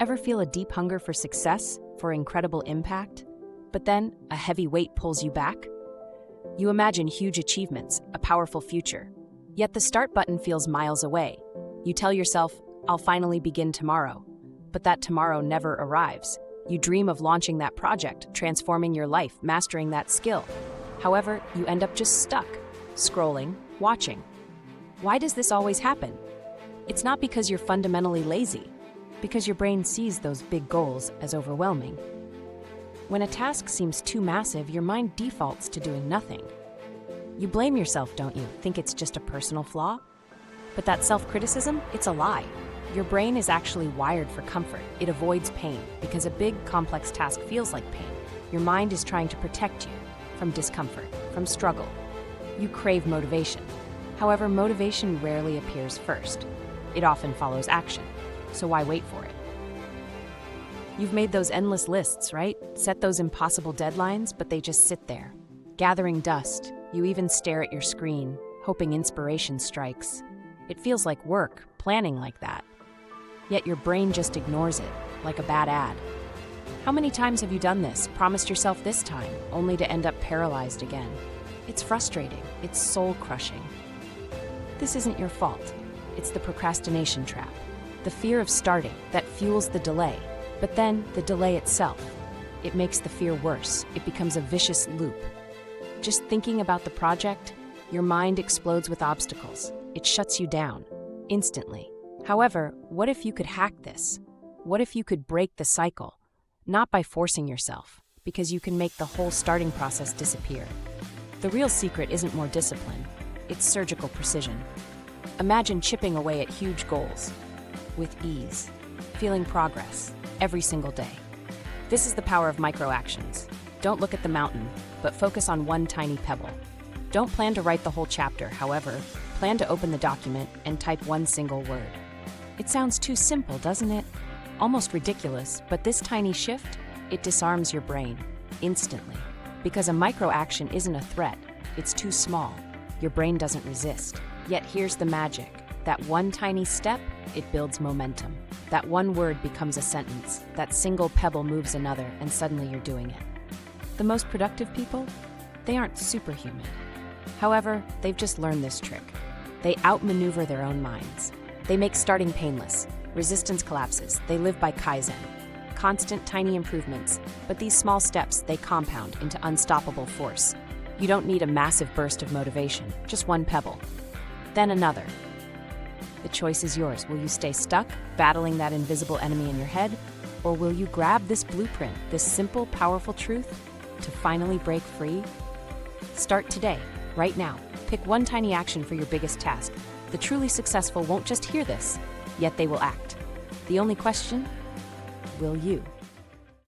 Ever feel a deep hunger for success, for incredible impact? But then, a heavy weight pulls you back? You imagine huge achievements, a powerful future. Yet the start button feels miles away. You tell yourself, I'll finally begin tomorrow. But that tomorrow never arrives. You dream of launching that project, transforming your life, mastering that skill. However, you end up just stuck, scrolling, watching. Why does this always happen? It's not because you're fundamentally lazy, because your brain sees those big goals as overwhelming. When a task seems too massive, your mind defaults to doing nothing. You blame yourself, don't you? Think it's just a personal flaw? But that self-criticism, it's a lie. Your brain is actually wired for comfort. It avoids pain because a big, complex task feels like pain. Your mind is trying to protect you from discomfort, from struggle. You crave motivation. However, motivation rarely appears first. It often follows action. So why wait for it? You've made those endless lists, right? Set those impossible deadlines, but they just sit there, gathering dust. You even stare at your screen, hoping inspiration strikes. It feels like work, planning like that. Yet your brain just ignores it, like a bad ad. How many times have you done this, promised yourself this time, only to end up paralyzed again? It's frustrating. It's soul-crushing. This isn't your fault. It's the procrastination trap. The fear of starting that fuels the delay. But then, the delay itself, it makes the fear worse. It becomes a vicious loop. Just thinking about the project, your mind explodes with obstacles. It shuts you down, instantly. However, what if you could hack this? What if you could break the cycle? Not by forcing yourself, because you can make the whole starting process disappear. The real secret isn't more discipline, it's surgical precision. Imagine chipping away at huge goals, with ease, feeling progress every single day. This is the power of micro-actions. Don't look at the mountain, but focus on one tiny pebble. Don't plan to write the whole chapter, however, plan to open the document and type one single word. It sounds too simple, doesn't it? Almost ridiculous, but this tiny shift, it disarms your brain, instantly. Because a micro-action isn't a threat, it's too small. Your brain doesn't resist. Yet here's the magic. That one tiny step, it builds momentum. That one word becomes a sentence. That single pebble moves another, and suddenly you're doing it. The most productive people, they aren't superhuman. However, they've just learned this trick. They outmaneuver their own minds. They make starting painless. Resistance collapses. They live by Kaizen. Constant tiny improvements, but these small steps, they compound into unstoppable force. You don't need a massive burst of motivation, just one pebble. Then another. The choice is yours. Will you stay stuck, battling that invisible enemy in your head? Or will you grab this blueprint, this simple, powerful truth, to finally break free? Start today, right now. Pick one tiny action for your biggest task. The truly successful won't just hear this, yet they will act. The only question, will you?